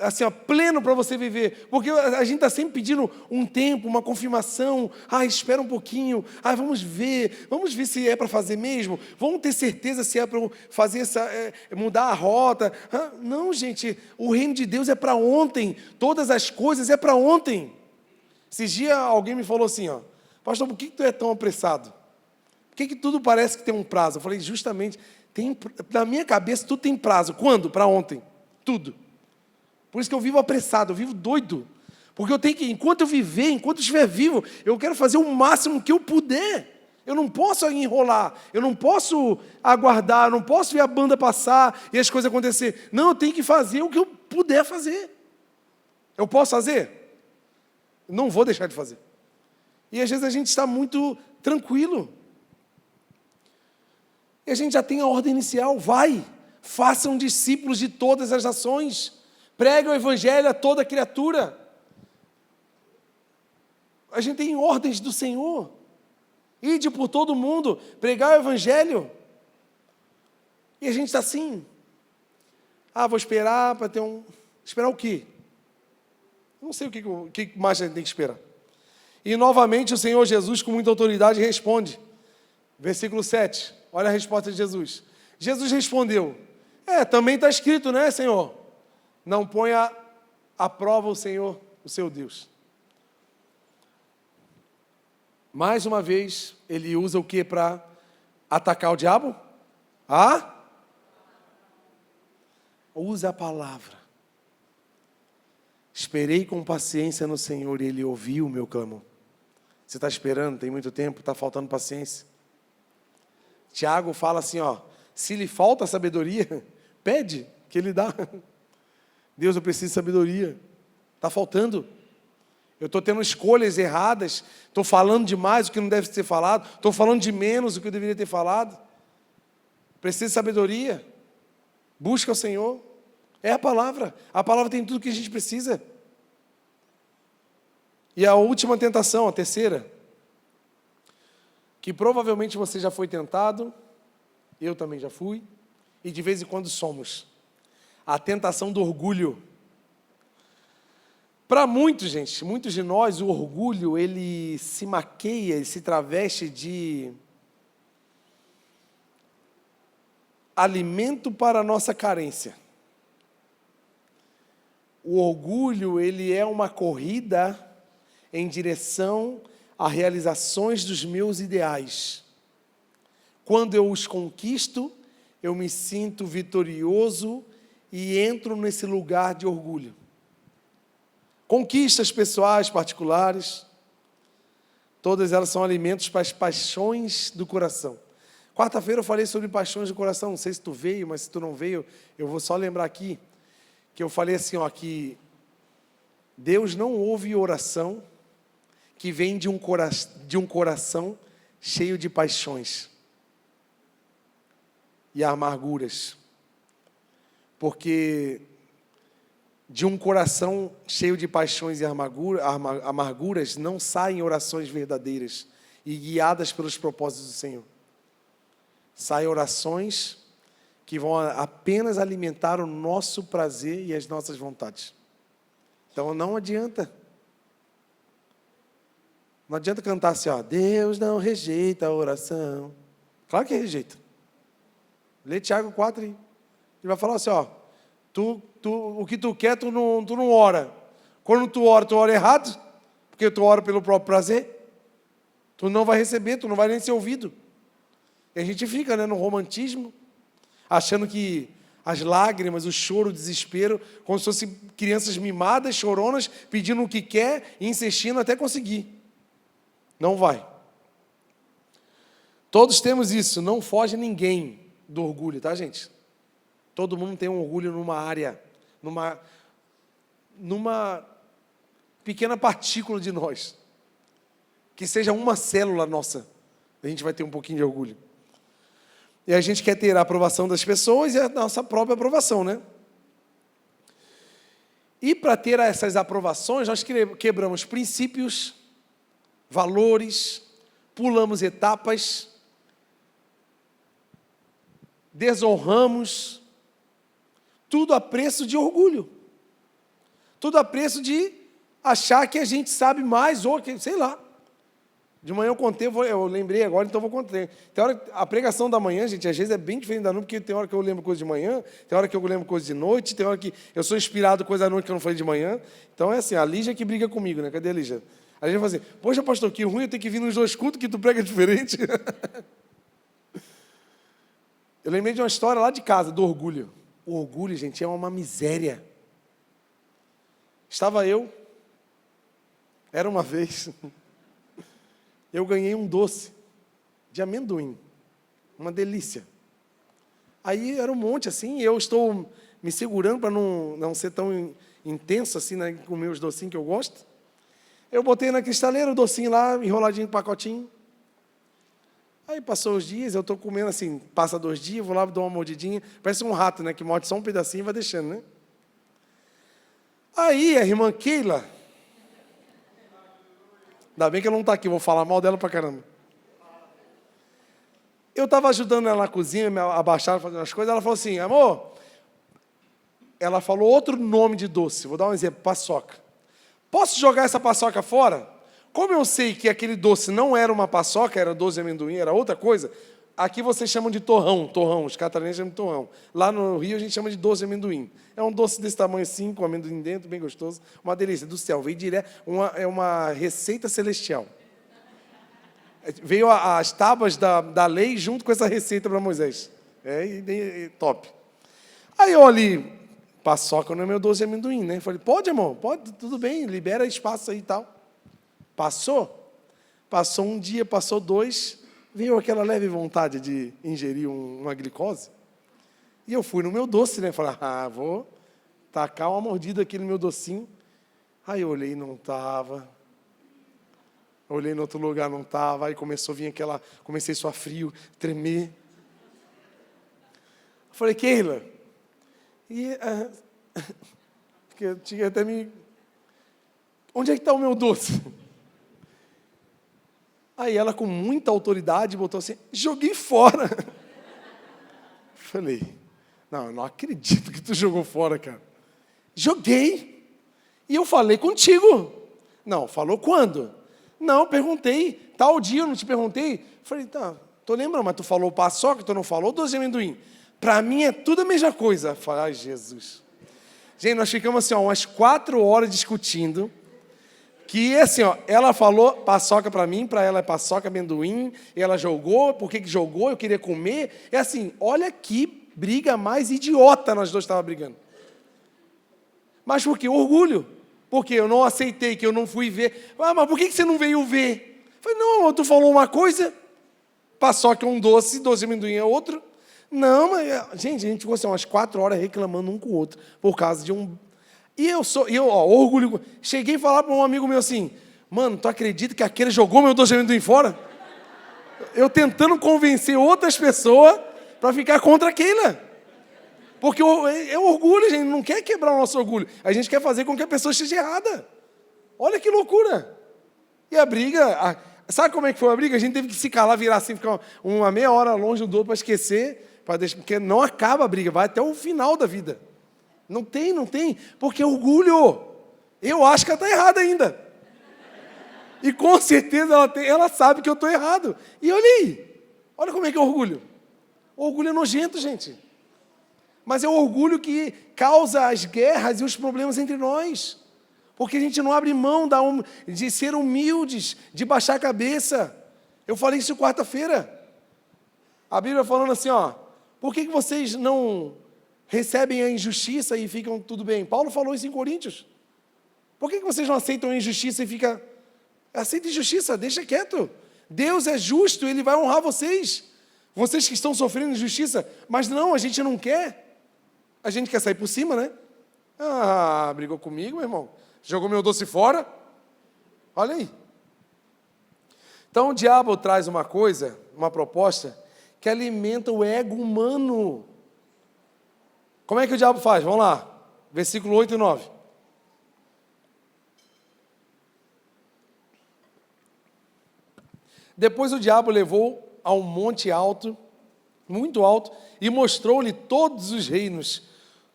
assim, ó, pleno para você viver? Porque a gente está sempre pedindo um tempo, uma confirmação. Espera um pouquinho. Vamos ver se é para fazer mesmo. Vamos ter certeza se é para fazer mudar a rota. Não, gente, o reino de Deus é para ontem. Todas as coisas é para ontem. Esses dias alguém me falou assim, pastor, por que tu é tão apressado? Por que tudo parece que tem um prazo? Eu falei, justamente, na minha cabeça tudo tem prazo. Quando? Para ontem. Tudo. Por isso que eu vivo apressado, eu vivo doido. Porque eu tenho que, enquanto eu viver, enquanto eu estiver vivo, eu quero fazer o máximo que eu puder. Eu não posso enrolar, eu não posso aguardar, eu não posso ver a banda passar e as coisas acontecer. Não, eu tenho que fazer o que eu puder fazer. Eu posso fazer? Não vou deixar de fazer. E às vezes a gente está muito tranquilo. E a gente já tem a ordem inicial, façam discípulos de todas as nações. Pregue o evangelho a toda criatura. A gente tem ordens do Senhor. Ide por todo mundo, pregar o evangelho. E a gente está assim. Vou esperar para ter um... Esperar o quê? Não sei o que mais a gente tem que esperar. E novamente o Senhor Jesus, com muita autoridade, responde. Versículo 7. Olha a resposta de Jesus. Jesus respondeu. Também está escrito, né, Senhor? Não ponha à prova o Senhor, o seu Deus. Mais uma vez, ele usa o que para atacar o diabo? Usa a palavra. Esperei com paciência no Senhor e Ele ouviu o meu clamor. Você está esperando, tem muito tempo, está faltando paciência. Tiago fala assim, se lhe falta sabedoria, pede que Ele dá. Deus, eu preciso de sabedoria. Está faltando. Eu estou tendo escolhas erradas. Estou falando demais o que não deve ser falado. Estou falando de menos o que eu deveria ter falado. Preciso de sabedoria. Busca o Senhor. É a palavra. A palavra tem tudo o que a gente precisa. E a última tentação, a terceira, que provavelmente você já foi tentado, eu também já fui, e de vez em quando somos. A tentação do orgulho. Para muitos, gente, muitos de nós, o orgulho, ele se maqueia, ele se traveste de alimento para a nossa carência. O orgulho, ele é uma corrida em direção a realizações dos meus ideais. Quando eu os conquisto, eu me sinto vitorioso e entro nesse lugar de orgulho. Conquistas pessoais, particulares, todas elas são alimentos para as paixões do coração. Quarta-feira eu falei sobre paixões do coração, não sei se tu veio, mas se tu não veio, eu vou só lembrar aqui, que eu falei assim, que Deus não ouve oração que vem de um coração cheio de paixões e amarguras. Porque de um coração cheio de paixões e amarguras não saem orações verdadeiras e guiadas pelos propósitos do Senhor. Saem orações que vão apenas alimentar o nosso prazer e as nossas vontades. Então não adianta. Não adianta cantar assim, ó, Deus não rejeita a oração. Claro que rejeita. Lê Tiago 4 aí. Ele vai falar assim, ó, o que tu quer, tu não ora. Quando tu ora errado, porque tu ora pelo próprio prazer. Tu não vai receber, tu não vai nem ser ouvido. E a gente fica, né, no romantismo, achando que as lágrimas, o choro, o desespero, como se fossem crianças mimadas, choronas, pedindo o que quer e insistindo até conseguir. Não vai. Todos temos isso, não foge ninguém do orgulho, tá, gente? Todo mundo tem um orgulho numa área, numa pequena partícula de nós. Que seja uma célula nossa, a gente vai ter um pouquinho de orgulho. E a gente quer ter a aprovação das pessoas e a nossa própria aprovação, né? E para ter essas aprovações, nós quebramos princípios, valores, pulamos etapas, desonramos, tudo a preço de orgulho. Tudo a preço de achar que a gente sabe mais, ou que, sei lá. De manhã eu contei, eu lembrei agora, então vou contar. Tem hora, a pregação da manhã, gente, às vezes é bem diferente da noite, porque tem hora que eu lembro coisa de manhã, tem hora que eu lembro coisa de noite, tem hora que eu sou inspirado coisa da noite que eu não falei de manhã. Então é assim, a Lígia que briga comigo, né? Cadê a Lígia? A gente vai fazer, poxa, pastor, que ruim eu ter que vir nos dois cultos que tu prega diferente. Eu lembrei de uma história lá de casa, do orgulho. O orgulho, gente, é uma miséria. Estava eu, era uma vez, eu ganhei um doce de amendoim, uma delícia. Aí era um monte assim, e eu estou me segurando para não ser tão intenso assim, né, com meus docinhos que eu gosto. Eu botei na cristaleira o docinho lá, enroladinho no pacotinho. Aí passou os dias, eu estou comendo assim, passa 2 dias, vou lá, dou uma mordidinha, parece um rato, né, que morde só um pedacinho e vai deixando, né? Aí a irmã Keila, ainda bem que ela não está aqui, vou falar mal dela pra caramba. Eu estava ajudando ela na cozinha, me abaixar, fazendo as coisas, ela falou assim, amor, ela falou outro nome de doce, vou dar um exemplo, paçoca. Posso jogar essa paçoca fora? Como eu sei que aquele doce não era uma paçoca, era doce de amendoim, era outra coisa, aqui vocês chamam de torrão, os catarinenses chamam de torrão. Lá no Rio a gente chama de doce de amendoim. É um doce desse tamanho assim, com amendoim dentro, bem gostoso. Uma delícia, do céu, veio direto, é uma receita celestial. Veio as tábuas da lei junto com essa receita para Moisés. Top. Aí eu ali, paçoca não é meu doce de amendoim, né? Falei, pode, amor, pode, tudo bem, libera espaço aí e tal. Passou um dia, passou 2, veio aquela leve vontade de ingerir uma glicose. E eu fui no meu doce, né? Falei, vou tacar uma mordida aqui no meu docinho. Aí eu olhei, não estava. Olhei no outro lugar, não estava. Aí começou a vir comecei a suar frio, tremer. Eu falei, Keila, porque eu tinha até onde é que está o meu doce? Aí ela, com muita autoridade, botou assim, joguei fora. Falei, não, eu não acredito que tu jogou fora, cara. Joguei. E eu falei contigo. Não, falou quando? Não, perguntei. Tal dia eu não te perguntei. Falei, tá, tô lembrando, mas tu falou paçoca, tu não falou doce de amendoim. Para mim é tudo a mesma coisa. Falei, ai, Jesus. Gente, nós ficamos assim, umas 4 horas discutindo. Que assim, ela falou paçoca para mim, para ela é paçoca, amendoim, e ela jogou, por que jogou, eu queria comer. É assim, olha que briga mais idiota nós dois estávamos brigando. Mas por quê? Orgulho. Porque eu não aceitei, que eu não fui ver. Mas por que você não veio ver? Eu falei, não, tu falou uma coisa, paçoca é um doce, doce de amendoim é outro. Não, mas, gente, a gente ficou assim, umas 4 horas reclamando um com o outro, por causa de um... orgulho. Cheguei a falar para um amigo meu assim, Mano, tu acredita que aquele jogou meu doce de amendoim fora? Eu tentando convencer outras pessoas para ficar contra aquela. Porque é orgulho, a gente não quer quebrar o nosso orgulho. A gente quer fazer com que a pessoa esteja errada. Olha que loucura. E a briga, sabe como é que foi a briga? A gente teve que se calar, virar assim, ficar uma meia hora longe um do outro para esquecer, porque não acaba a briga, vai até o final da vida. Não tem, porque é orgulho. Eu acho que ela está errada ainda. E com certeza ela sabe que eu estou errado. E olha aí, olha como é que é orgulho. O orgulho é nojento, gente. Mas é o orgulho que causa as guerras e os problemas entre nós. Porque a gente não abre mão de ser humildes, de baixar a cabeça. Eu falei isso quarta-feira. A Bíblia falando assim, por que vocês não recebem a injustiça e ficam tudo bem? Paulo falou isso em Coríntios. Por que vocês não aceitam a injustiça e ficam... Aceita injustiça, deixa quieto. Deus é justo, Ele vai honrar vocês. Vocês que estão sofrendo injustiça. Mas não, a gente não quer. A gente quer sair por cima, né? Brigou comigo, meu irmão. Jogou meu doce fora. Olha aí. Então o diabo traz uma coisa, uma proposta, que alimenta o ego humano. Como é que o diabo faz? Vamos lá. Versículo 8 e 9. Depois o diabo levou a um monte alto, muito alto, e mostrou-lhe todos os reinos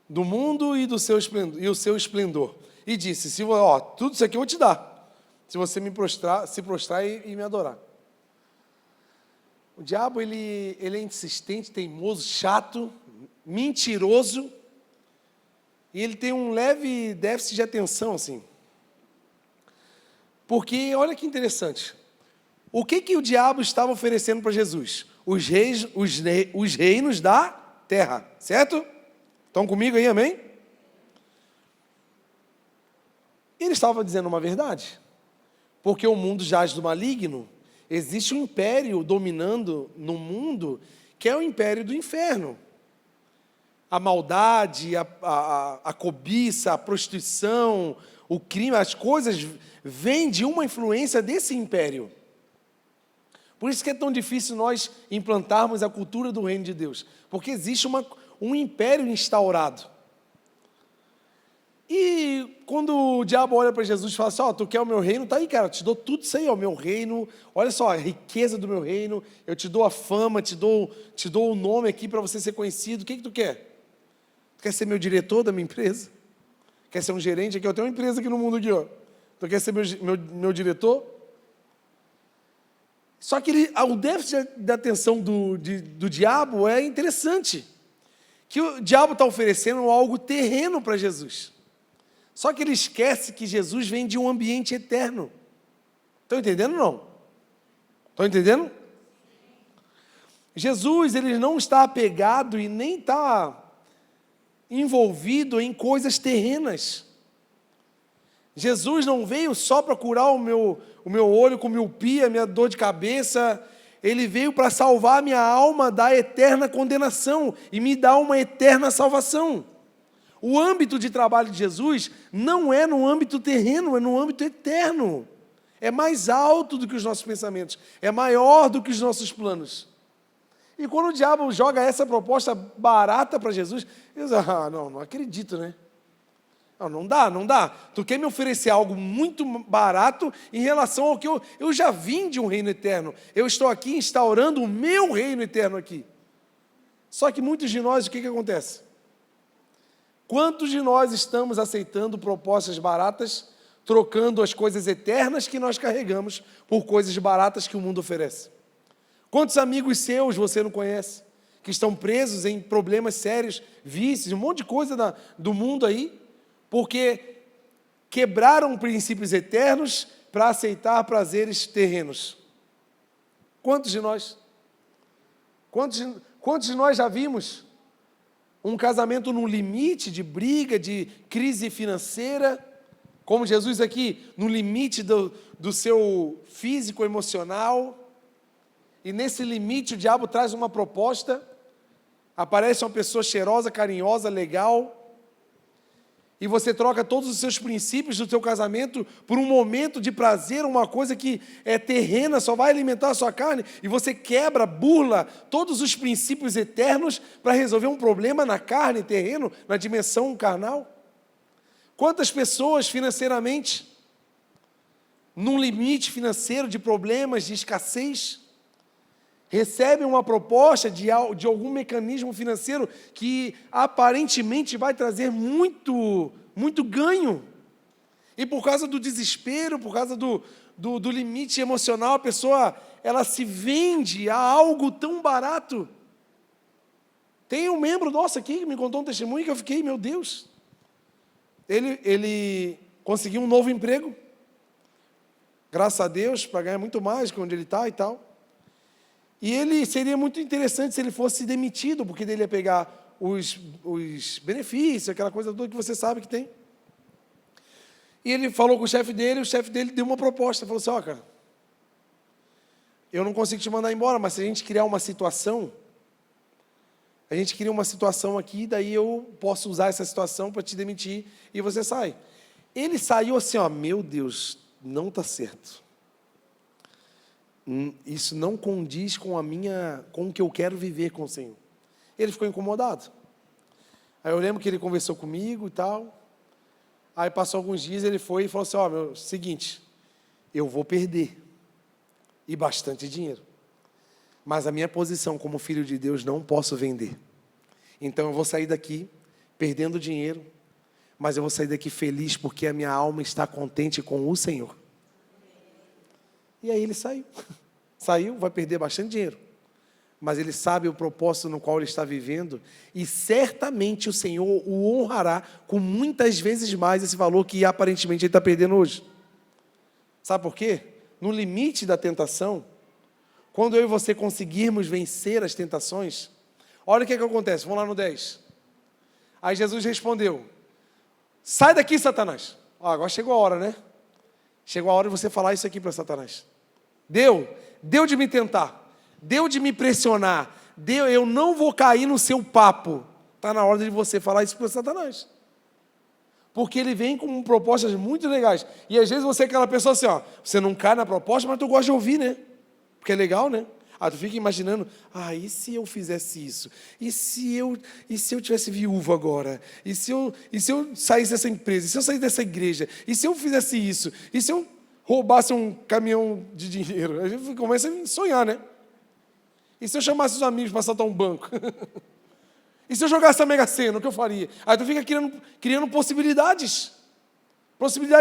do mundo e o seu esplendor. E disse, tudo isso aqui eu vou te dar, se você se prostrar e me adorar. O diabo, ele é insistente, teimoso, chato, mentiroso, e ele tem um leve déficit de atenção, assim. Porque, olha que interessante, o que o diabo estava oferecendo para Jesus? Os reinos da terra, certo? Estão comigo aí, amém? Ele estava dizendo uma verdade, porque o mundo jaz do maligno, existe um império dominando no mundo, que é o império do inferno. A maldade, a cobiça, a prostituição, o crime, as coisas vêm de uma influência desse império. Por isso que é tão difícil nós implantarmos a cultura do reino de Deus, porque existe um império instaurado. E quando o diabo olha para Jesus e fala assim, tu quer o meu reino? Tá aí, cara, eu te dou tudo isso aí, o meu reino, olha só, a riqueza do meu reino, eu te dou a fama, te dou o nome aqui para você ser conhecido, o que tu quer? Tu quer ser meu diretor da minha empresa? Quer ser um gerente aqui? Eu tenho uma empresa aqui no mundo aqui, Tu quer ser meu diretor? Só que o déficit da atenção do diabo é interessante, que o diabo está oferecendo algo terreno para Jesus. Só que ele esquece que Jesus vem de um ambiente eterno. Estão entendendo ou não? Estão entendendo? Jesus, ele não está apegado e nem está envolvido em coisas terrenas. Jesus não veio só para curar o meu olho com miopia, minha dor de cabeça. Ele veio para salvar a minha alma da eterna condenação e me dar uma eterna salvação. O âmbito de trabalho de Jesus não é no âmbito terreno, é no âmbito eterno. É mais alto do que os nossos pensamentos, é maior do que os nossos planos. E quando o diabo joga essa proposta barata para Jesus, ele diz, não acredito, né? Não dá. Tu quer me oferecer algo muito barato em relação ao que eu já vim de um reino eterno. Eu estou aqui instaurando o meu reino eterno aqui. Só que muitos de nós, o que acontece? Quantos de nós estamos aceitando propostas baratas, trocando as coisas eternas que nós carregamos por coisas baratas que o mundo oferece? Quantos amigos seus você não conhece, que estão presos em problemas sérios, vícios, um monte de coisa do mundo aí, porque quebraram princípios eternos para aceitar prazeres terrenos? Quantos de nós? Quantos de nós já vimos um casamento no limite de briga, de crise financeira, como Jesus aqui, no limite do seu físico, emocional, e nesse limite o diabo traz uma proposta, aparece uma pessoa cheirosa, carinhosa, legal, e você troca todos os seus princípios do seu casamento por um momento de prazer, uma coisa que é terrena, só vai alimentar a sua carne, e você quebra, burla todos os princípios eternos para resolver um problema na carne, terreno, na dimensão carnal? Quantas pessoas financeiramente, num limite financeiro de problemas, de escassez, recebem uma proposta de algum mecanismo financeiro que aparentemente vai trazer muito ganho. E por causa do desespero, por causa do limite emocional, a pessoa ela se vende a algo tão barato. Tem um membro nosso aqui que me contou um testemunho que eu fiquei, meu Deus. Ele conseguiu um novo emprego, graças a Deus, para ganhar muito mais que onde ele está e tal. E ele seria muito interessante se ele fosse demitido, porque ele ia pegar os benefícios, aquela coisa toda que você sabe que tem. E ele falou com o chefe dele deu uma proposta, falou assim, ó, cara, eu não consigo te mandar embora, mas se a gente criar uma situação, a gente cria uma situação aqui, daí eu posso usar essa situação para te demitir e você sai. Ele saiu assim, ó, meu Deus, não está certo. Isso não condiz com o que eu quero viver com o Senhor. Ele ficou incomodado. Aí eu lembro que ele conversou comigo e tal. Aí passou alguns dias, ele foi e falou assim, ó, meu, seguinte, eu vou perder. E bastante dinheiro. Mas a minha posição como filho de Deus não posso vender. Então eu vou sair daqui perdendo dinheiro, mas eu vou sair daqui feliz porque a minha alma está contente com o Senhor. E aí ele saiu. Saiu, vai perder bastante dinheiro. Mas ele sabe o propósito no qual ele está vivendo. E certamente o Senhor o honrará com muitas vezes mais esse valor que aparentemente ele está perdendo hoje. Sabe por quê? No limite da tentação, quando eu e você conseguirmos vencer as tentações, olha o que acontece. Vamos lá no 10. Aí Jesus respondeu, sai daqui, Satanás. Agora chegou a hora, né? Chegou a hora de você falar isso aqui para Satanás. Deu de me tentar, deu de me pressionar, eu não vou cair no seu papo. Está na hora de você falar isso para Satanás. Porque ele vem com propostas muito legais. E às vezes você é aquela pessoa assim, ó, você não cai na proposta, mas tu gosta de ouvir, né? Porque é legal, né? Tu fica imaginando, e se eu fizesse isso? E se eu tivesse viúvo agora? E se eu saísse dessa empresa? E se eu saísse dessa igreja? E se eu fizesse isso? E se eu roubasse um caminhão de dinheiro? A gente começa a sonhar, né? E se eu chamasse os amigos para assaltar um banco? E se eu jogasse a Mega Sena, o que eu faria? Aí tu fica criando possibilidades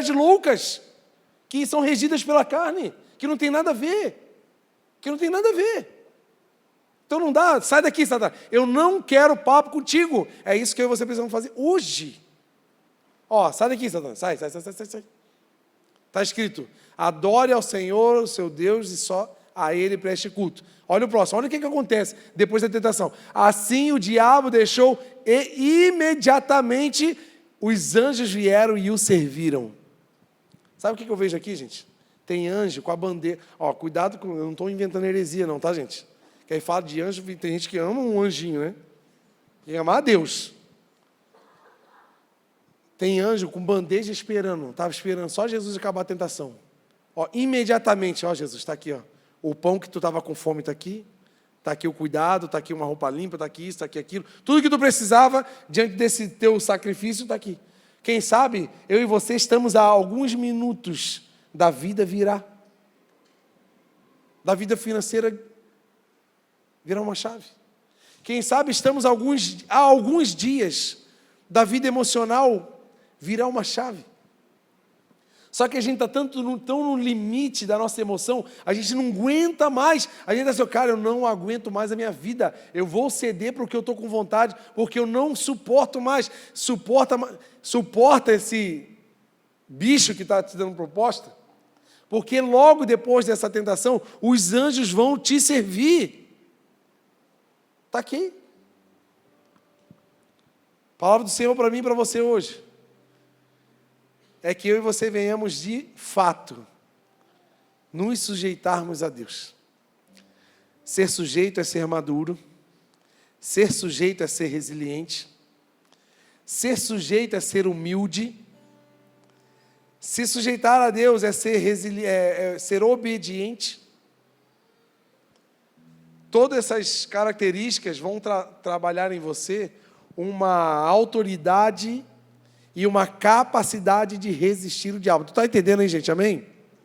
loucas, que são regidas pela carne, que não tem nada a ver. Então não dá, sai daqui, Satanás. Eu não quero papo contigo. É isso que eu e você precisamos fazer hoje. Sai daqui, Satanás. Sai. Está escrito, adore ao Senhor, o seu Deus, e só a Ele preste culto. Olha o próximo, olha o que acontece depois da tentação. Assim o diabo deixou e imediatamente os anjos vieram e o serviram. Sabe o que eu vejo aqui, gente? Tem anjo com a bandeira. Cuidado, eu não estou inventando heresia não, tá, gente? Que aí fala de anjo, tem gente que ama um anjinho, né? Quem ama a Deus. Tem anjo com bandeja esperando. Estava esperando só Jesus acabar a tentação. Imediatamente, Jesus, está aqui, o pão que tu estava com fome está aqui. Está aqui o cuidado, está aqui uma roupa limpa, está aqui isso, está aqui aquilo. Tudo que tu precisava diante desse teu sacrifício está aqui. Quem sabe, eu e você estamos a alguns minutos da vida virar. Da vida financeira virar uma chave. Quem sabe estamos a alguns dias da vida emocional virar uma chave. Só que a gente está tão no limite da nossa emoção, a gente não aguenta mais. A gente está assim, cara, eu não aguento mais a minha vida. Eu vou ceder para o que eu estou com vontade, porque eu não suporto mais. Suporta esse bicho que está te dando proposta. Porque logo depois dessa tentação, os anjos vão te servir. Está aqui. Palavra do Senhor para mim e para você hoje. É que eu e você venhamos de fato nos sujeitarmos a Deus. Ser sujeito é ser maduro. Ser sujeito é ser resiliente. Ser sujeito é ser humilde. Se sujeitar a Deus é ser obediente. Todas essas características vão trabalhar em você uma autoridade e uma capacidade de resistir o diabo. Tu está entendendo aí, gente? Amém?